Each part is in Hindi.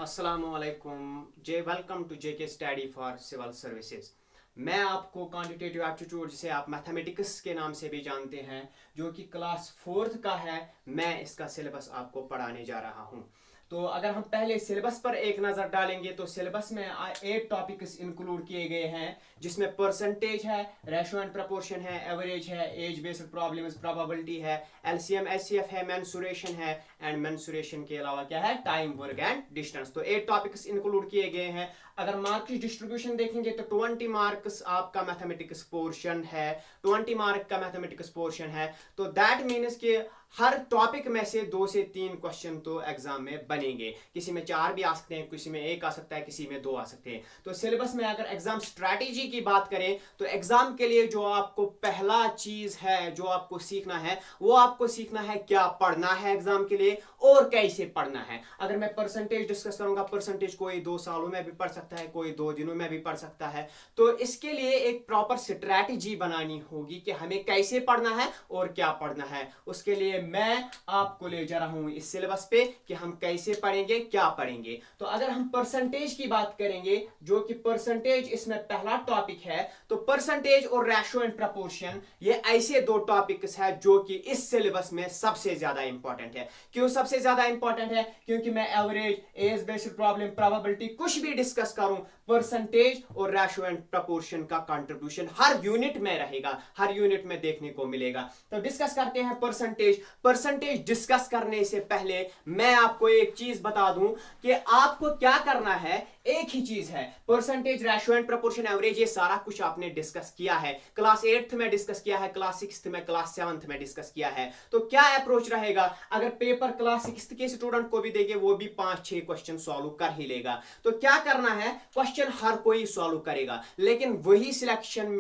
अस्सलामुअलैकुम जे welcome to JK study for civil services. मैं आपको क्वांटिटेटिव एप्टीट्यूड जिसे आप मैथमेटिक्स के नाम से भी जानते हैं जो कि क्लास फोर्थ का है, मैं इसका सिलेबस आपको पढ़ाने जा रहा हूं। तो अगर हम पहले सिलेबस पर एक नज़र डालेंगे तो सिलेबस में 8 टॉपिक्स इंक्लूड किए गए हैं, जिसमें परसेंटेज है, रेशो एंड प्रपोर्शन है, एवरेज है, एज बेस्ड प्रॉब्लम्स, प्रोबेबिलिटी है, एलसीएम एचसीएफ है, मेंसुरेशन है एंड मेंसुरेशन के अलावा क्या है, टाइम वर्क एंड डिस्टेंस। तो 8 टॉपिक्स इंक्लूड किए गए हैं। अगर मार्क्स की डिस्ट्रीब्यूशन देखेंगे तो 20 मार्क्स आपका मैथमेटिक्स पोर्शन है, 20 मार्क का मैथमेटिक्स पोर्शन है। तो दैट मीन्स कि हर टॉपिक में से 2 से 3 क्वेश्चन तो एग्जाम में बनेंगे। किसी में 4 भी आ सकते हैं, किसी में 1 आ सकता है, किसी में 2 आ सकते हैं। तो सिलेबस में अगर एग्जाम स्ट्रैटेजी की बात करें तो एग्जाम के लिए जो आपको पहला चीज है जो आपको सीखना है, वो आपको सीखना है क्या पढ़ना है एग्जाम के लिए और कैसे पढ़ना है। अगर मैं परसेंटेज डिस्कस करूंगा, परसेंटेज कोई 2 सालों में भी पढ़ सकता है, कोई 2 दिनों में भी पढ़ सकता है। तो इसके लिए एक प्रॉपर स्ट्रैटेजी बनानी होगी कि हमें कैसे पढ़ना है और क्या पढ़ना है। उसके लिए मैं आपको ले जा रहा हूं इस सिलेबस पे कि हम कैसे पढ़ेंगे, क्या पढ़ेंगे। तो अगर हम परसेंटेज की बात करेंगे, जो कि परसेंटेज इसमें पहला टॉपिक है, तो परसेंटेज और रेशो एंड प्रपोर्शन ये ऐसे 2 टॉपिक्स है जो कि इस सिलेबस में सबसे ज्यादा इंपॉर्टेंट है। क्यों सबसे ज्यादा इंपॉर्टेंट है? क्योंकि मैं average, age based problem, probability कुछ भी डिस्कस करूं, परसेंटेज और रेशो एंड प्रपोर्शन का कंट्रीब्यूशन हर यूनिट में रहेगा, हर यूनिट में देखने को मिलेगा। तो डिस्कस करते हैं परसेंटेज। परसेंटेज डिस्कस करने से पहले मैं आपको एक चीज बता दूं कि आपको क्या करना है। एक ही चीज है, percentage, ratio and proportion, average, ये सारा कुछ आपने डिस्कस किया है। क्लास 8th में डिस्कस किया है, क्लास 6th में, क्लास 7th में डिस्कस किया है। तो क्या अप्रोच रहेगा? अगर पेपर क्लास 6th के स्टूडेंट को भी देंगे, वो भी 5-6 क्वेश्चन सॉल्व कर ही लेगा। तो क्या करना है, क्वेश्चन हर कोई सॉल्व करेगा, लेकिन वही सिलेक्शन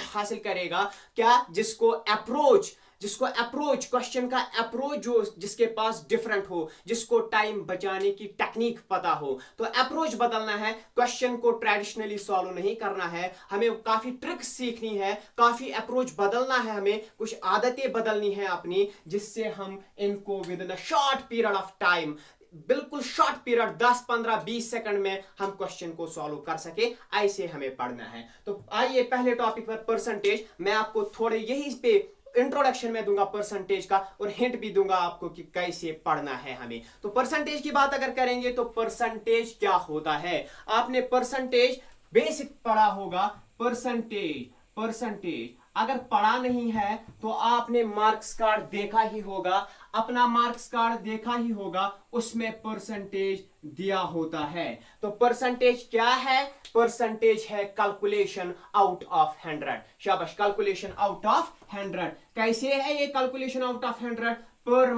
हासिल करेगा क्या जिसको अप्रोच क्वेश्चन का अप्रोच जो जिसके पास डिफरेंट हो, जिसको टाइम बचाने की टेक्निक पता हो। तो अप्रोच बदलना है, क्वेश्चन को ट्रेडिशनली सॉल्व नहीं करना है, हमें काफी ट्रिक्स सीखनी है, काफी अप्रोच बदलना है, हमें कुछ आदतें बदलनी है अपनी, जिससे हम इनको with in a short period of time, बिल्कुल शॉर्ट पीरियड 10, 15, 20 सेकंड में हम क्वेश्चन को सॉल्व कर सके, ऐसे हमें पढ़ना है। तो आइए पहले टॉपिक पर परसेंटेज। मैं आपको थोड़े यही पे इंट्रोडक्शन में दूंगा परसेंटेज का और हिंट भी दूंगा आपको कि कैसे पढ़ना है हमें। तो परसेंटेज की बात अगर करेंगे तो परसेंटेज क्या होता है, आपने परसेंटेज बेसिक पढ़ा होगा। परसेंटेज अगर पढ़ा नहीं है तो आपने मार्क्स कार्ड देखा ही होगा, अपना मार्क्स कार्ड देखा ही होगा, उसमें परसेंटेज दिया होता है। तो परसेंटेज क्या है? परसेंटेज है कैलकुलेशन आउट ऑफ 100। शाबाश, कैलकुलेशन आउट ऑफ 100। कैसे है ये कैलकुलेशन आउट ऑफ 100? पर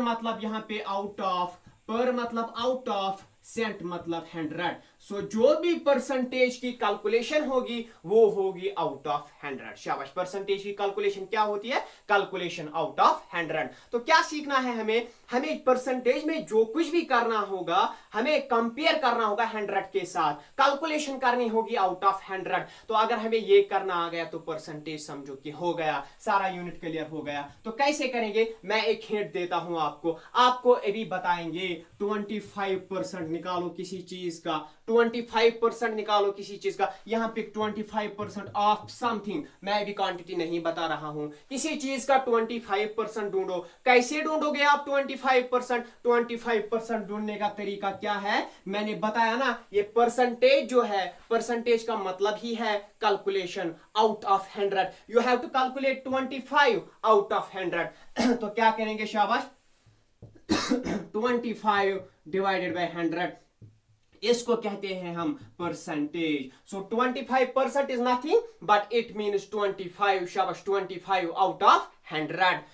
मतलब यहां पे आउट ऑफ, पर मतलब आउट ऑफ, सेंट मतलब 100। सो जो भी परसेंटेज की कैलकुलेशन होगी वो होगी आउट ऑफ 100। शाबाश, परसेंटेज की कैलकुलेशन क्या होती है? Calculation out of 100। तो क्या सीखना है हमें परसेंटेज में जो कुछ भी करना होगा, हमें कंपेयर करना होगा 100 के साथ, कैलकुलेशन करनी होगी आउट ऑफ 100। तो अगर हमें ये करना आ गया तो परसेंटेज समझो कि हो गया, सारा यूनिट क्लियर हो गया। तो कैसे करेंगे, मैं एक हिंट देता हूं आपको अभी बताएंगे। 25% निकालो किसी चीज का, 25% निकालो किसी चीज का। यहां पे 25% ऑफ समथिंग, मैं भी क्वांटिटी नहीं बता रहा हूं, किसी चीज का 25% ढूंढो। कैसे ढूंढोगे आप 25%? 25% ढूंढने का तरीका क्या है, मैंने बताया ना। ये परसेंटेज जो है, परसेंटेज का मतलब ही है calculation out of 100। You have to calculate 25 out of 100। तो क्या करेंगे, शाबाश, 25 डिवाइडेड बाय 100, इसको कहते हैं हम percentage. So 25% is nothing but it means 25। शाबाश, 25 आउट ऑफ 100।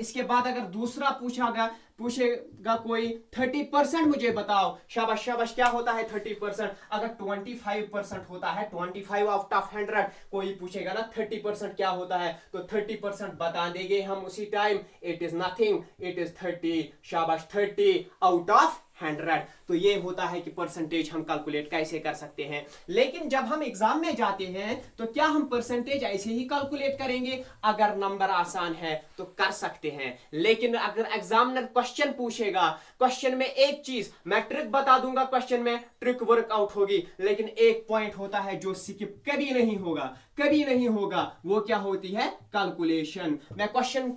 इसके बाद अगर दूसरा पूछेगा कोई 30% मुझे बताओ। शाबाश, क्या होता है 30%? अगर 25% होता है 25 आउट ऑफ 100, कोई पूछेगा ना 30% क्या होता है, तो 30% बता देंगे हम उसी time, it is nothing, it is 30। शाबाश, 30 आउट ऑफ 100। तो ये होता है कि परसेंटेज हम कैलकुलेट कैसे कर सकते हैं। लेकिन जब हम एग्जाम में जाते हैं तो क्या हम परसेंटेज ऐसे ही कैलकुलेट करेंगे? अगर नंबर आसान है तो कर सकते हैं, लेकिन अगर एग्जामिनर क्वेश्चन पूछेगा, क्वेश्चन में एक चीज मैं ट्रिक बता दूंगा, क्वेश्चन में ट्रिक वर्कआउट होगी, लेकिन एक पॉइंट होता है जो स्किप कभी नहीं होगा, कभी नहीं होगा, वो क्या होती है? कैलकुलेशन। मैं क्वेश्चन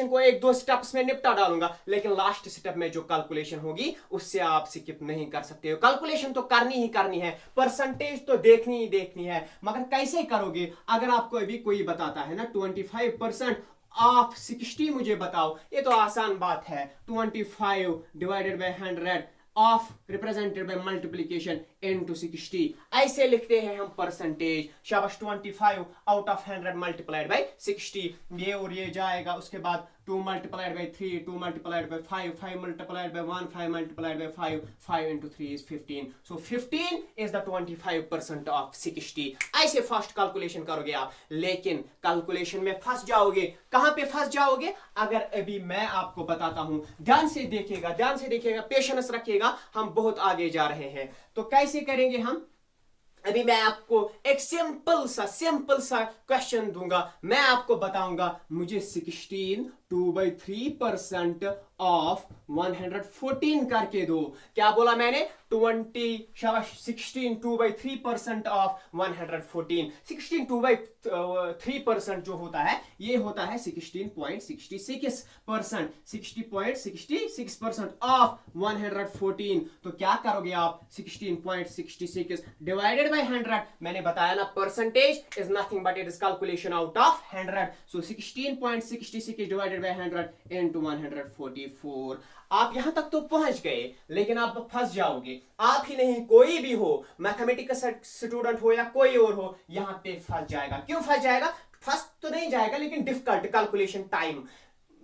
को एक दो स्टेप्स में निपटा डालूंगा, लेकिन लास्ट स्टेप में जो कैलकुलेशन होगी उससे आप स्किप नहीं कर सकते हो। कैलकुलेशन तो करनी ही करनी है, परसेंटेज तो देखनी ही देखनी है, मगर कैसे करोगे? अगर आपको अभी कोई बताता है ना 25% ऑफ 60 मुझे बताओ, ये तो आसान बात है। 25 divided by 100 of represented by multiplication into 60, ऐसे लिखते हैं हम परसेंटेज। शाबाश, 25 आउट ऑफ 100 मल्टीप्लाइड बाय 60, ये और ये जाएगा, उसके बाद 2 multiplied by 3, 2 multiplied by 5, 5 multiplied by 1, 5 multiplied by 5, 5 into 3 is 15. So 15 is the 25% of 60. ऐसे फास्ट कैलकुलेशन करोगे आप, लेकिन कैलकुलेशन में फंस जाओगे। कहां पे फंस जाओगे? अगर अभी मैं आपको बताता हूं, ध्यान से देखिएगा, पेशेंस रखिएगा, हम बहुत आगे जा रहे हैं। तो कैसे करेंगे हम? अभी मैं आपको एक सिंपल सा क्वेश्चन दूंगा, मैं आपको बताऊंगा, मुझे 16 2/3% ऑफ 114 करके दो। क्या बोला मैंने? 16 2/3% ऑफ 114। 16 2/3% जो होता है, ये होता है 16.66%, 60.66% ऑफ 114। तो क्या करोगे आप? 16.66 डिवाइडेड बाय 100। मैंने बताया ना, percentage is nothing but it is calculation out of 100। So 16.66 divided by 100 into 144। आप यहां तक तो पहुंच गए, लेकिन आप फंस जाओगे। आप ही नहीं, कोई भी हो, मैथमेटिक्स स्टूडेंट हो या कोई और हो, यहां पे फंस जाएगा। क्यों फंस जाएगा? फंस तो नहीं जाएगा, लेकिन डिफिकल्ट कैलकुलेशन टाइम,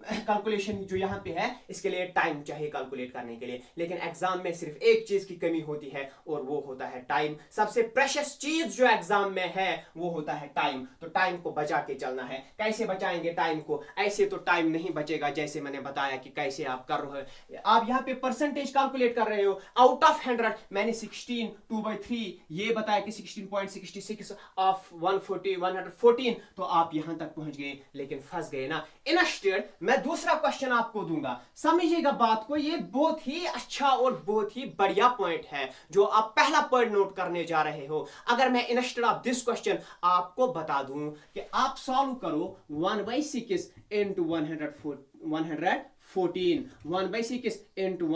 कैलकुलेशन जो यहाँ पे है, इसके लिए टाइम चाहिए कैलकुलेट करने के लिए। लेकिन एग्जाम में सिर्फ एक चीज की कमी होती है, और वो होता है टाइम। सबसे प्रेशियस चीज जो एग्जाम में है वो होता है टाइम। तो टाइम को बचा के चलना है। कैसे बचाएंगे टाइम को? ऐसे तो टाइम नहीं बचेगा, जैसे मैंने बताया कि कैसे आप कर रहे हो। आप यहाँ पे परसेंटेज कैलकुलेट कर रहे हो आउट ऑफ 100। मैंने 16 2/3 ये बताया कि 16.66 ऑफ 114, तो आप यहां तक पहुंच गए, लेकिन फंस गए ना। इंस्टेड मैं दूसरा क्वेश्चन आपको दूंगा, समझिएगा बात को। ये बहुत ही अच्छा और बहुत ही बढ़िया पॉइंट है जो आप पहला पॉइंट नोट करने जा रहे हो। अगर मैं इंस्टेड ऑफ दिस क्वेश्चन आपको बता दूं कि आप सॉल्व करो 1/6 इंटू 114, 1/6 इंटू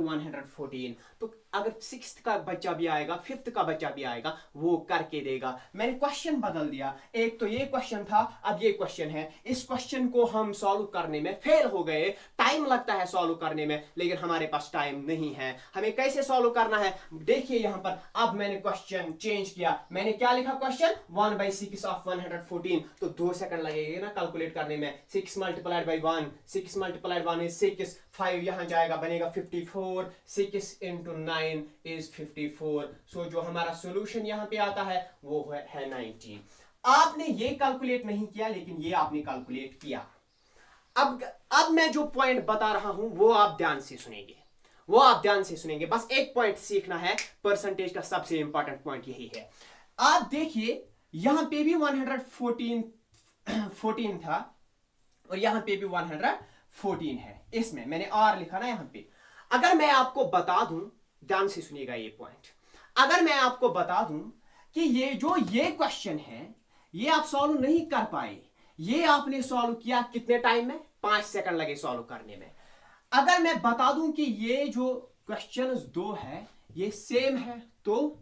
114, तो अगर 6th का बच्चा भी आएगा, 5th का बच्चा भी आएगा, वो करके देगा। मैंने क्वेश्चन बदल दिया, एक तो ये क्वेश्चन था, अब ये क्वेश्चन है। इस क्वेश्चन को हम सॉल्व करने में फेल हो गए। टाइम लगता है सॉल्व करने में, लेकिन हमारे पास टाइम नहीं है। हमें कैसे सॉल्व करना है? देखिए यहां पर, अब मैंने क्वेश्चन चेंज किया। मैंने क्या लिखा? क्वेश्चन 1/6 ऑफ 114, तो 2 सेकंड लगेगा ना कैलकुलेट करने में। 6 multiplied by 1, 6 multiplied 1 is 6, 5 यहां जाएगा, बनेगा 54, 6 into 9 is 54। सो जो हमारा सॉल्यूशन यहां पे आता है वो है 19। आपने ये कैलकुलेट नहीं किया, लेकिन ये आपने कैलकुलेट किया। अब मैं जो पॉइंट बता रहा हूं वो आप ध्यान से सुनेंगे, बस एक पॉइंट सीखना है। परसेंटेज का सबसे इंपॉर्टेंट पॉइंट यही है। आप देखिए, यहां पे भी 114 था, और यहां पे भी 114 है। इसमें मैंने R लिखा ना यहां पे। अगर मैं आपको बता दूं, ध्यान से सुनिएगा ये पॉइंट, अगर मैं आपको बता दूं कि ये क्वेश्चन है, ये आप सॉल्व नहीं कर पाए, ये आपने सॉल्व किया कितने टाइम में? 5 सेकंड लगे सॉल्व करने में। अगर मैं बता दूं कि ये जो क्वेश्चन 2 है ये सेम है, तो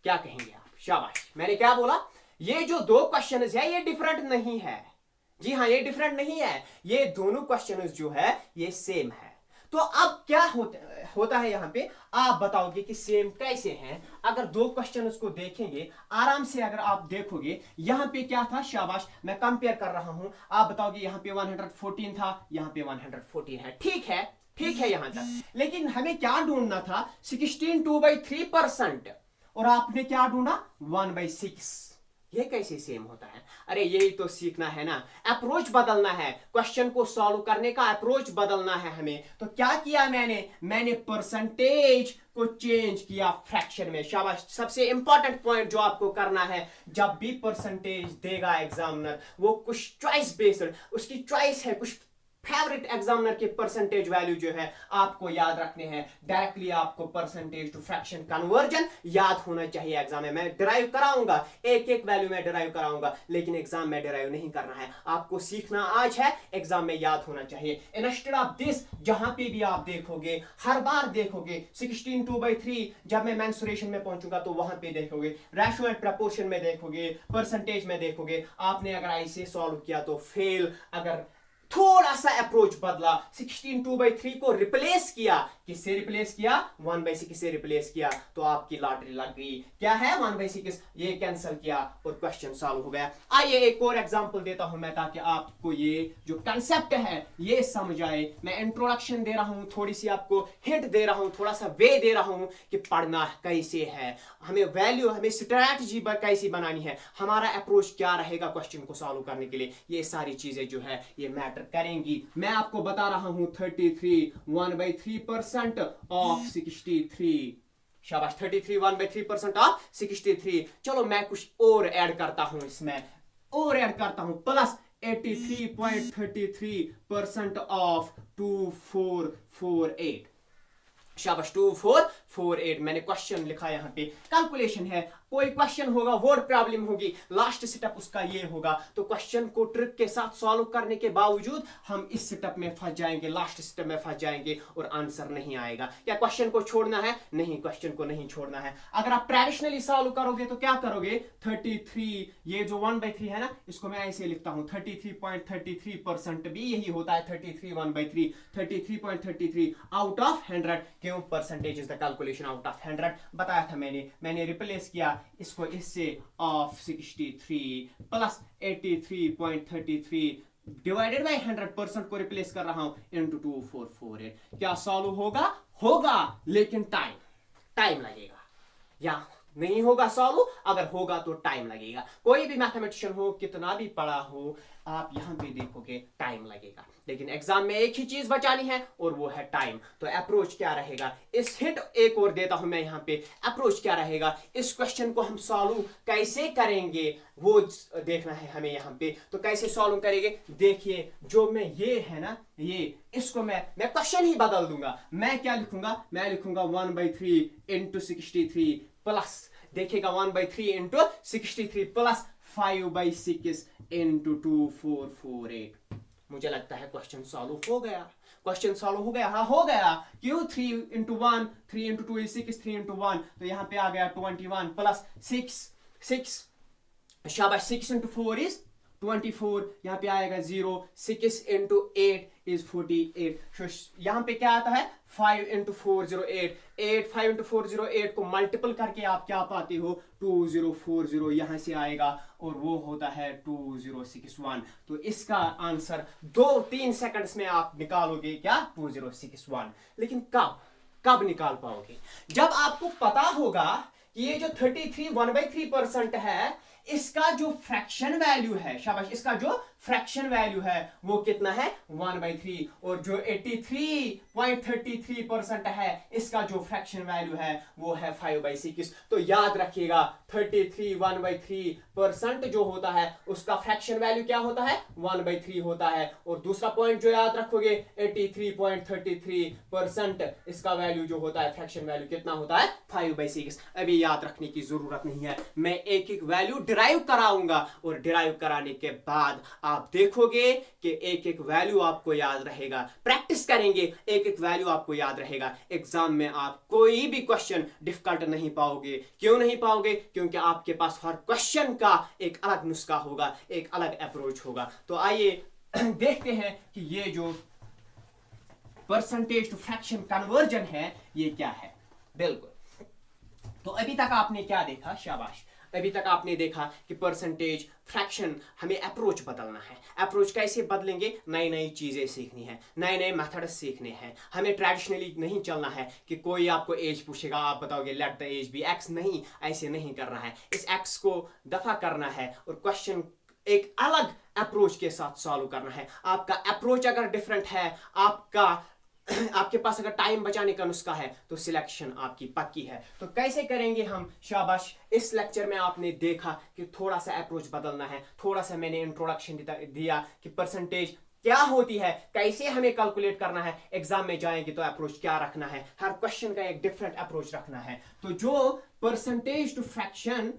क्या कहेंगे आप? शाबाश, मैंने क्या बोला? ये जो 2 क्वेश्चन है ये डिफरेंट नहीं है। जी हाँ, ये डिफरेंट नहीं है, ये दोनों क्वेश्चन जो है ये सेम है। तो अब क्या होता है यहां पे? आप बताओगे कि सेम कैसे हैं? अगर 2 क्वेश्चन को देखेंगे आराम से, अगर आप देखोगे यहां पे क्या था, शाबाश, मैं कंपेयर कर रहा हूं, आप बताओगे यहां पे 114 था, यहां पे 114 है। ठीक है यहां तक, लेकिन हमें क्या ढूंढना था? 16 2/3%, और आपने क्या ढूंढा? 1/6। ये कैसे सेम होता है? अरे यही तो सीखना है ना, अप्रोच बदलना है, क्वेश्चन को सॉल्व करने का अप्रोच बदलना है हमें। तो क्या किया मैंने परसेंटेज को चेंज किया फ्रैक्शन में। शाबाश। सबसे इंपॉर्टेंट पॉइंट जो आपको करना है, जब भी परसेंटेज देगा एग्जामिनर, वो कुछ चॉइस बेस्ड, उसकी चॉइस है, कुछ फेवरेट एग्जामिनर के परसेंटेज वैल्यू जो है आपको याद रखने हैं। डायरेक्टली आपको परसेंटेज टू फ्रैक्शन कन्वर्जन याद होना चाहिए एग्जाम में। मैं डिराइव कराऊंगा, एक एक वैल्यू में डिराइव कराऊंगा, लेकिन एग्जाम में डिराइव नहीं करना है, आपको सीखना आज है, एग्जाम में याद होना चाहिए। इंस्टेड ऑफ दिस, जहां पे भी आप देखोगे, हर बार देखोगे 16 2/3, जब मैं मेंसुरेशन में पहुंचूंगा तो वहां पे देखोगे, रेशियो एंड प्रपोर्शन में देखोगे, परसेंटेज में देखोगे, आपने अगर ऐसे सॉल्व किया तो फेल। अगर थोड़ा सा अप्रोच बदला, 16 2/3 को रिप्लेस किया, किससे रिप्लेस किया? 1/6 से रिप्लेस किया, तो आपकी लॉटरी लग गई। क्या है 1/6? ये कैंसिल किया और क्वेश्चन सॉल्व हो गया। आइए एक और एग्जांपल देता हूं मैं, ताकि आपको ये जो कंसेप्ट है ये समझ आए। मैं इंट्रोडक्शन दे रहा हूं, थोड़ी सी आपको हिंट दे रहा हूं, थोड़ा सा वे दे रहा हूं कि पढ़ना कैसे है, हमें वैल्यू, हमें स्ट्रैटेजी कैसी बनानी है, हमारा अप्रोच क्या रहेगा क्वेश्चन को सॉल्व करने के लिए। ये सारी चीजें जो है ये मैटर करेंगी। मैं आपको बता रहा हूं 33 1/3% ऑफ 63। शाबाश। 33 1/3% ऑफ 63। चलो मैं कुछ और ऐड करता हूं इसमें, और ऐड करता हूं, प्लस 83.33% ऑफ 2448। शाबाश। 2448 मैंने क्वेश्चन लिखा यहां पे, कैलकुलेशन है, कोई क्वेश्चन होगा, वर्ड प्रॉब्लम होगी, लास्ट स्टेप उसका ये होगा, तो क्वेश्चन को ट्रिक के साथ सॉल्व करने के बावजूद हम इस स्टेप में फंस जाएंगे, लास्ट स्टेप में फंस जाएंगे और आंसर नहीं आएगा। क्या क्वेश्चन को छोड़ना है? नहीं, क्वेश्चन को नहीं छोड़ना है। अगर आप ट्रेडिशनली सॉल्व करोगे तो क्या करोगे? 33, ये जो 1/3 है ना, इसको मैं ऐसे लिखता हूं, 33.33% भी यही होता है, 33 1/3, 33.33 आउट ऑफ 100। क्यों? Percentage is the calculation out of 100 बताया था मैंने रिप्लेस किया इसको इससे, ऑफ 63 प्लस 83.33 डिवाइडेड बाय 100% को रिप्लेस कर रहा हूं इनटू 2448। क्या सॉल्व होगा? होगा, लेकिन टाइम लगेगा, या नहीं होगा सॉल्व? अगर होगा तो टाइम लगेगा। कोई भी मैथमेटिशियन हो, कितना भी पढ़ा हो, आप यहां पे देखोगे टाइम लगेगा, लेकिन एग्जाम में एक ही चीज बचानी है और वो है टाइम। तो अप्रोच क्या रहेगा? इस हिंट एक और देता हूं मैं यहां पे, अप्रोच क्या रहेगा, इस क्वेश्चन को हम सॉल्व कैसे करेंगे वो देखना है हमें यहां पे। तो कैसे सॉल्व करेंगे? देखिए, जो मैं ये है ना, ये इसको मैं क्वेश्चन ही बदल दूंगा। मैं क्या लिखूंगा? मैं लिखूंगा 1/3 इंटू 63 प्लस, देखिएगा 1/3 इंटू 63 प्लस 5/6 इंटू 2448। मुझे लगता है क्वेश्चन सॉल्व हो गया। क्वेश्चन सॉल्व हो गया? हाँ हो गया। क्यों? 3 इंटू 1, 3 इंटू 2 is 6, 3 इंटू 1, तो यहां पे आ गया 21 प्लस 6। शाबाश। 6 इंटू 4 is 24, यहाँ पे आएगा 0, 6 इंटू 8 is 48। यहाँ पे क्या आता है? 5 इंटू 408, 5 इंटू 408 को मल्टीपल करके आप क्या पाते हो? 2040 यहाँ से आएगा और वो होता है 2061। तो इसका आंसर 2-3 सेकंड्स में आप निकालोगे। क्या? 2061। लेकिन कब निकाल पाओगे? जब आपको पता होगा कि ये जो 33 1/3% है, इसका जो फ्रैक्शन वैल्यू है, शाबाश, इसका जो फ्रैक्शन वैल्यू है वो कितना है? 1/3। और जो 83.33% है, इसका जो फ्रैक्शन वैल्यू है वो है 5/6। तो याद रखिएगा, 33 1/3% जो होता है उसका फ्रैक्शन वैल्यू क्या होता है? 1/3 होता है। और दूसरा पॉइंट जो याद रखोगे, 83.33%, इसका वैल्यू जो होता है, फ्रैक्शन वैल्यू कितना होता है? 5/6। अभी याद रखने की जरूरत नहीं है, मैं एक एक वैल्यू डिराइव कराऊंगा और डिराइव कराने के बाद आप देखोगे कि एक एक वैल्यू आपको याद रहेगा। प्रैक्टिस करेंगे, एक एक वैल्यू आपको याद रहेगा। एग्जाम में आप कोई भी क्वेश्चन डिफिकल्ट नहीं पाओगे। क्यों नहीं पाओगे? क्योंकि आपके पास हर क्वेश्चन का एक अलग नुस्खा होगा, एक अलग अप्रोच होगा। तो आइए देखते हैं कि ये जो परसेंटेज टू फ्रैक्शन कन्वर्जन है ये क्या है। बिल्कुल। तो अभी तक आपने क्या देखा? शाबाश। अभी तक आपने देखा कि परसेंटेज, फ्रैक्शन, हमें अप्रोच बदलना है। अप्रोच कैसे बदलेंगे? नई नई चीज़ें सीखनी है, नए नए मेथड्स सीखने हैं। हमें ट्रेडिशनली नहीं चलना है कि कोई आपको एज पूछेगा, आप बताओगे let the age be X. नहीं, ऐसे नहीं करना है। इस एक्स को दफा करना है और क्वेश्चन एक अलग अप्रोच के साथ सॉल्व करना है। आपका अप्रोच अगर डिफरेंट है, आपके पास अगर टाइम बचाने का नुस्खा है, तो सिलेक्शन आपकी पक्की है। तो कैसे करेंगे हम? शाबाश, इस लेक्चर में आपने देखा कि थोड़ा सा अप्रोच बदलना है। थोड़ा सा मैंने इंट्रोडक्शन दिया कि परसेंटेज क्या होती है, कैसे हमें कैलकुलेट करना है, एग्जाम में जाएंगे तो अप्रोच क्या रखना है, हर क्वेश्चन का एक डिफरेंट अप्रोच रखना है। तो जो परसेंटेज टू फ्रैक्शन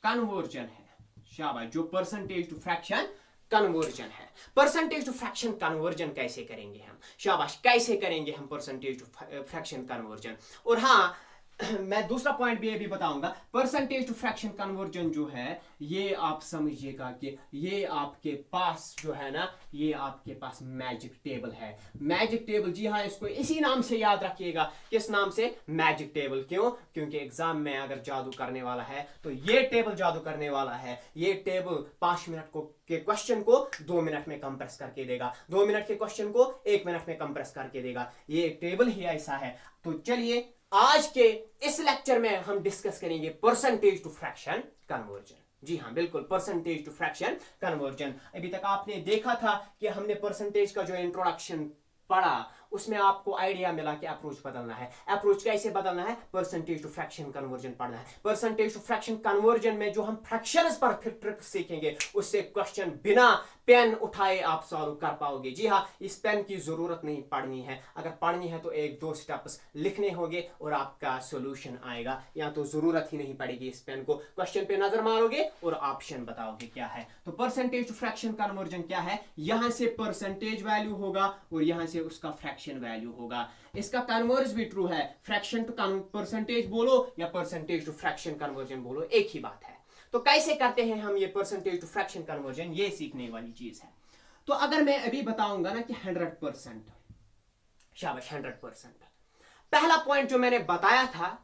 कन्वर्जन है, शाबाश, जो परसेंटेज टू फ्रैक्शन कन्वर्जन है। परसेंटेज टू फ्रैक्शन कन्वर्जन कैसे करेंगे हम? शाबाश, कैसे करेंगे हम परसेंटेज टू फ्रैक्शन कन्वर्जन? और हाँ, मैं दूसरा पॉइंट भी ये भी बताऊंगा। परसेंटेज टू फ्रैक्शन कन्वर्जन जो है, ये आप समझिएगा कि ये आपके पास जो है ना, ये आपके पास मैजिक टेबल है। मैजिक टेबल, जी हाँ, इसको इसी नाम से याद रखिएगा। किस नाम से? Magic table. क्यों? क्योंकि एग्जाम में अगर जादू करने वाला है तो ये टेबल जादू करने वाला है। ये टेबल 5 मिनट के क्वेश्चन को 2 मिनट में कंप्रेस करके देगा, 2 मिनट के क्वेश्चन को 1 मिनट में कंप्रेस करके देगा। ये टेबल ही ऐसा है। तो चलिए, आज के इस लेक्चर में हम डिस्कस करेंगे परसेंटेज टू फ्रैक्शन कन्वर्जन। जी हाँ, बिल्कुल, परसेंटेज टू फ्रैक्शन कन्वर्जन। अभी तक आपने देखा था कि हमने परसेंटेज का जो इंट्रोडक्शन पढ़ा, उसमें आपको आइडिया मिला कि अप्रोच बदलना है। अप्रोच कैसे बदलना है? परसेंटेज टू फ्रैक्शन कन्वर्जन पढ़ना है। परसेंटेज टू फ्रैक्शन कन्वर्जन में जो हम फ्रैक्शंस पर फिर ट्रिक सीखेंगे, उससे क्वेश्चन बिना पेन उठाए आप सॉल्व कर पाओगे। जी हाँ, इस पेन की जरूरत नहीं पढ़नी है। अगर पढ़नी है तो 1-2 स्टेप्स लिखने होंगे और आपका सॉल्यूशन आएगा, या तो जरूरत ही नहीं पड़ेगी इस पेन को। क्वेश्चन पे नजर मारोगे और ऑप्शन बताओगे क्या है। तो परसेंटेज टू फ्रैक्शन कन्वर्जन क्या है? यहां से परसेंटेज वैल्यू होगा और यहां से उसका फ्रैक्शन वैल्यू होगा। इसका कन्वर्स भी ट्रू है। फ्रैक्शन टू परसेंटेज बोलो या परसेंटेज टू फ्रैक्शन कन्वर्जन बोलो, एक ही बात है। तो कैसे करते हैं हम ये परसेंटेज टू फ्रैक्शन कन्वर्जन? ये सीखने वाली चीज है। तो अगर मैं अभी बताऊंगा ना कि 100%, शाबाश, 100%, पहला पॉइंट जो मैंने बताया था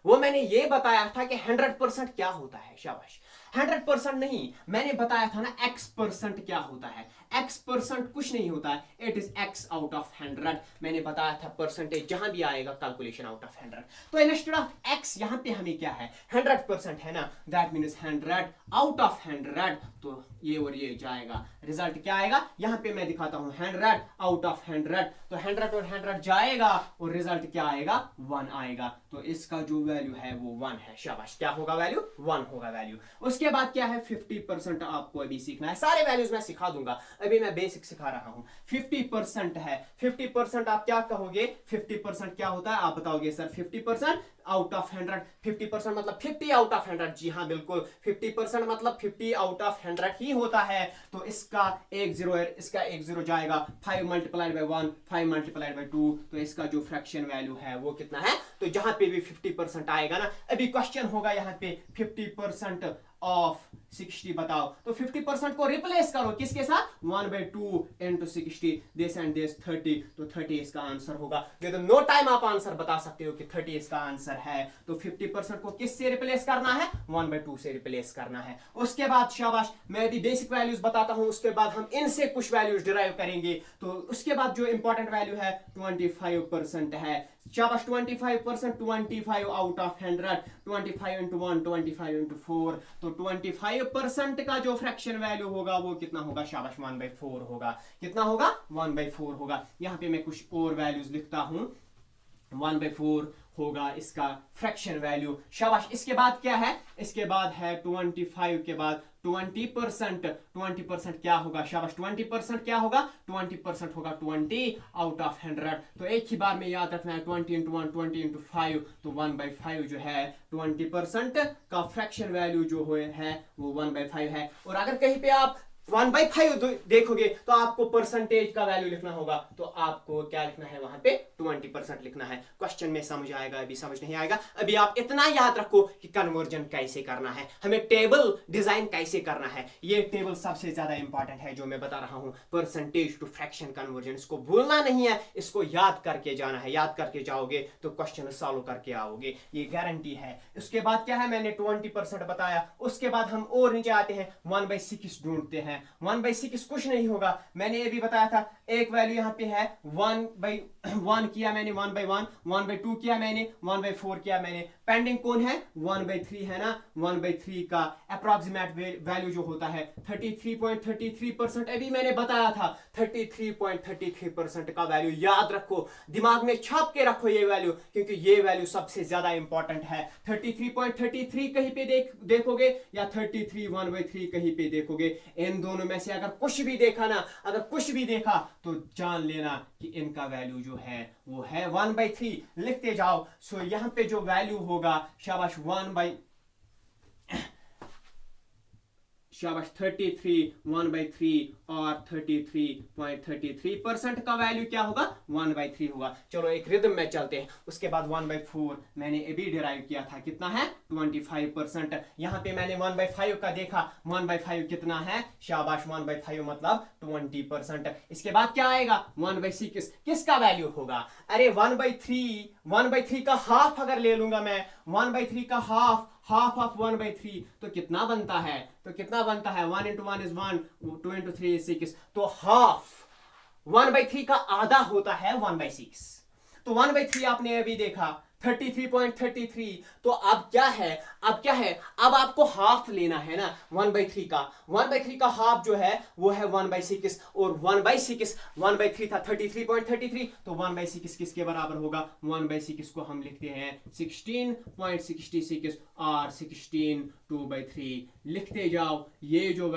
वो मैंने ये बताया था कि 100% क्या होता है। शाबाश, 100% नहीं, मैंने बताया था ना x% क्या होता है। x% कुछ नहीं होता है, it is x out of 100। मैंने बताया था परसेंटेज जहां भी आएगा कैलकुलेशन आउट ऑफ 100। तो इंस्टेड ऑफ x यहां पे हमें क्या है? 100% है ना, दैट मीन्स 100 आउट ऑफ 100। तो ये और ये जाएगा, रिजल्ट क्या आएगा? यहां पे मैं दिखाता हूं, 100 आउट ऑफ 100। तो 100 और 100 जाएगा और रिजल्ट क्या आएगा? 1 आएगा। तो इसका जो वैल्यू है वो 1 है। शाबाश, क्या होगा वैल्यू? 1 होगा वैल्यू। उसके बाद क्या है? 50% आपको अभी सीखना है। सारे वैल्यूज मैं सिखा दूंगा, अभी मैं बेसिक सिखा रहा हूं। 50% है। 50% आप क्या कहोगे? 50% क्या होता है आप बताओगे सर? 50% out of 100। 50% मतलब 50 आउट ऑफ 100। जी हाँ, बिल्कुल, 50% मतलब 50 आउट ऑफ 100 ही होता है। तो इसका एक जीरो है, इसका एक जीरो जाएगा। 5 मल्टीप्लाइड बाय 1, 5 मल्टीप्लाइड बाय 2। तो इसका जो फ्रैक्शन वैल्यू है वो कितना है? तो जहां पे भी 50% आएगा ना, अभी क्वेश्चन होगा यहाँ पे 50% ऑफ 60 बताओ। तो 50% को रिप्लेस करो किसके साथ? 1/2 into 60, दिस एंड दिस 30। तो 30 इसका आंसर होगा। विद नो टाइम आप आंसर बता सकते हो कि 30 इसका आंसर है। तो 50% को किससे रिप्लेस करना है? 1/2 से रिप्लेस करना है। उसके बाद शाबाश, मैं अभी बेसिक वैल्यूज बताता हूं, उसके बाद हम इनसे कुछ वैल्यूज डिराइव करेंगे। तो उसके बाद जो इंपॉर्टेंट वैल्यू है 25% है। शाबाश, 25%, 25 आउट ऑफ 100, 25 into 1, 25 into 4। तो 25% का जो फ्रैक्शन वैल्यू होगा वो कितना होगा? शाबाश, 1/4 होगा। कितना होगा? 1/4 होगा। यहां पे मैं कुछ और वैल्यूज लिखता हूं। 1/4 होगा इसका फ्रैक्शन वैल्यू। शाबाश, इसके बाद क्या है? इसके बाद है 25 के बाद 20%। 20% क्या होगा? शाबाश, 20% क्या होगा? 20% होगा 20 आउट ऑफ 100। तो एक ही बार में याद रखना है, 20 into 1, 20 into 5। तो 1/5 जो है 20% का फ्रैक्शन वैल्यू जो है वो 1/5 है। और अगर कहीं पे आप 1/5 देखोगे तो आपको परसेंटेज का वैल्यू लिखना होगा, तो आपको क्या लिखना है वहां पे 20% लिखना है। क्वेश्चन में समझ आएगा, अभी समझ नहीं आएगा। अभी आप इतना याद रखो कि कन्वर्जन कैसे करना है, हमें टेबल डिजाइन कैसे करना है। ये टेबल सबसे ज्यादा इंपॉर्टेंट है जो मैं बता रहा हूं, परसेंटेज टू फ्रैक्शन कन्वर्जन। इसको भूलना नहीं है, इसको याद करके जाना है। याद करके जाओगे तो क्वेश्चन सॉल्व करके आओगे, ये गारंटी है। उसके बाद क्या है, मैंने 20% बताया। उसके बाद हम और नीचे आते हैं, 1/6 ढूंढते हैं। 1/6 कुछ नहीं होगा, मैंने ये भी बताया था। एक वैल्यू यहाँ पे है 1/1 किया मैंने, 1/1, 1/2 किया मैंने, 1/4 किया मैंने। पेंडिंग कौन है, 1/3 है ना। 1/3 का अप्रोक्सीमेट वैल्यू जो होता है 33.33%। अभी मैंने बताया था 33.33% का वैल्यू याद रखो, दिमाग में छाप के रखो ये वैल्यू, क्योंकि ये वैल्यू सबसे ज्यादा इंपॉर्टेंट है। 33.33 कहीं पे देखोगे या 33 1/3 कहीं पे देखोगे, इन दोनों में से अगर कुछ भी देखा ना, अगर कुछ भी देखा तो जान लेना कि इनका वैल्यू जो है वो है 1/3। लिखते जाओ। सो यहां पे जो वैल्यू होगा, शाबाश, 33 1/3 और 33.33% का वैल्यू क्या होगा, 1/3 होगा। चलो एक रिदम में चलते हैं। उसके बाद 1/4 मैंने अभी डिराइव किया था, कितना है 25%। यहां पे मैंने 1/5 का देखा, 1/5 कितना है, शाबाश, 1/5 मतलब 20%। इसके बाद क्या आएगा, 1/6 किसका वैल्यू होगा, अरे 1/3 का हाफ अगर ले लूंगा मैं, 1/3 का हाफ ऑफ 1/3 तो कितना बनता है, 1 into 1 is 1, 2 into 3 is 6, तो हाफ 1/3 का आधा होता है 1/6। तो 1/3 आपने अभी देखा 33.33, तो अब क्या है, अब आपको हाफ लेना है ना 1/3 का। 1/3 का हाफ जो है वो है 1/6, और 1/3 था 33.33, तो 1/6 किसके बराबर होगा, 1/6 को हम लिखते हैं 16.66 और 16 2/3 लिखते जाओ। ये जो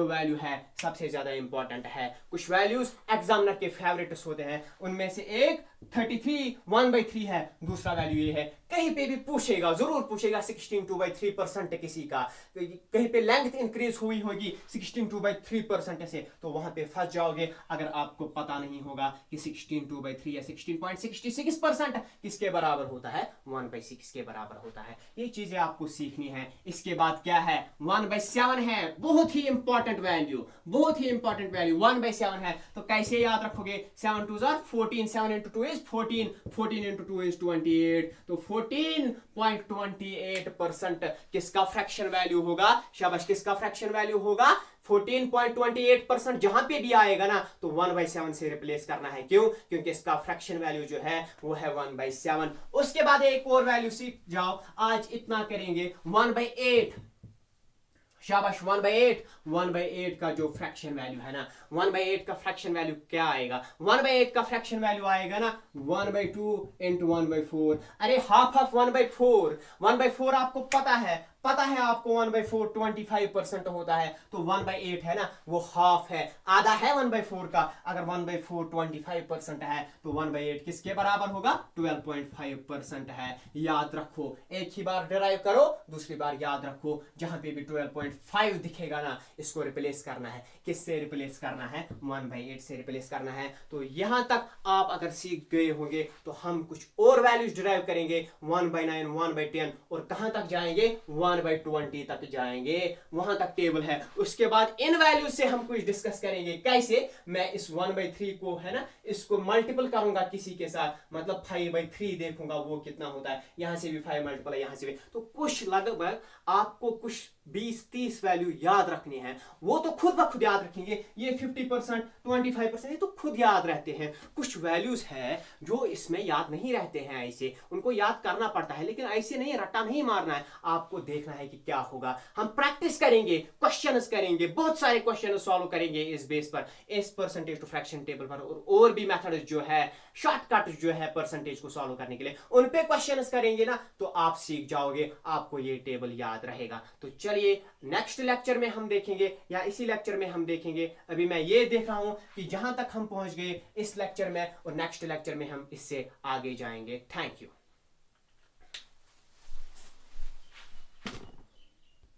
वैल्यू है सबसे ज्यादा इंपॉर्टेंट है। कुछ वैल्यूज एग्जामिनर के फेवरेट्स होते हैं, उनमें से एक 33 1/3 है, दूसरा वैल्यू ये है। कहीं पे भी पूछेगा, जरूर पूछेगा 16 2/3% किसी का, कहीं पे लेंथ इंक्रीज हुई होगी 16 2/3% से, तो वहां पे फंस जाओगे अगर आपको पता नहीं होगा कि 16 2/3 या 16.66% किसके बराबर होता है, 1/6 के बराबर होता है। ये चीजें आपको सीखनी है। इसके बाद क्या है, 1/7 है, बहुत ही इंपॉर्टेंट वैल्यू 1/7 है। तो कैसे याद रखोगे, 7 2 14, 7 into 2 is 14, 14 into 2 is 28, तो 14.28% किसका फ्रैक्शन वैल्यू होगा, शाबाश, किसका फ्रैक्शन वैल्यू होगा 14.28%। जहां पे भी आएगा ना तो 1/7 से रिप्लेस करना है। क्यों, क्योंकि इसका फ्रैक्शन वैल्यू जो है वो है 1/7। उसके बाद एक और वैल्यू सीख जाओ, आज इतना करेंगे 1/8, शाबाश, 1/8 का जो फ्रैक्शन वैल्यू है ना, 1/8 का फ्रैक्शन वैल्यू क्या आएगा, 1/8 का फ्रैक्शन वैल्यू आएगा ना 1/2 into 1/4। अरे हाफ ऑफ 1/4 आपको पता है आपको 1/4 25% होता है, तो 1/8 है ना वो हाफ है, आधा है 1/4 का। अगर 1/4 25% है तो 1/8 किसके बराबर होगा, 12.5% है। याद रखो, एक ही बार डिराइव करो, दूसरी बार याद रखो। जहां पे भी 12.5 दिखेगा ना, इसको रिप्लेस करना है। किससे रिप्लेस करना है, 1/8 से रिप्लेस करना है। तो यहां तक आप अगर सीख गए होंगे तो हम कुछ और वैल्यूज डिराइव करेंगे, 1/9, 1/10, और कहां तक जाएंगे, 1/20 तक जाएंगे, वहां तक टेबल है। उसके बाद इन वैल्यूज से हम कुछ डिस्कस करेंगे, कैसे मैं इस 1/3 को है ना, इसको मल्टीपल करूंगा किसी के साथ, मतलब 5/3 देखूंगा वो कितना होता है। यहां से भी 5 मल्टीपल है, यहां से भी, तो कुछ लगभग आपको कुछ 20-30 वैल्यू याद रखनी है। वो तो खुद ब खुद याद रखेंगे, ये 50% 25% ये तो खुद याद रहते हैं। कुछ वैल्यूज है जो इसमें याद नहीं रहते हैं, ऐसे उनको याद करना पड़ता है, लेकिन ऐसे नहीं, रट्टा नहीं मारना है, आपको देखना है कि क्या होगा। हम प्रैक्टिस करेंगे, क्वेश्चंस करेंगे, बहुत सारे क्वेश्चन सॉल्व करेंगे इस बेस पर, इस परसेंटेज टू फ्रैक्शन टेबल पर, और भी मेथड जो है, शॉर्टकट जो है परसेंटेज को सॉल्व करने के लिए, उन पे क्वेश्चंस करेंगे ना, तो आप सीख जाओगे, आपको ये टेबल याद रहेगा। तो चलिए नेक्स्ट लेक्चर में हम देखेंगे, या इसी लेक्चर में हम देखेंगे। अभी मैं ये देख रहा हूं कि जहां तक हम पहुंच गए इस लेक्चर में, और नेक्स्ट लेक्चर में हम इससे आगे जाएंगे। Thank you.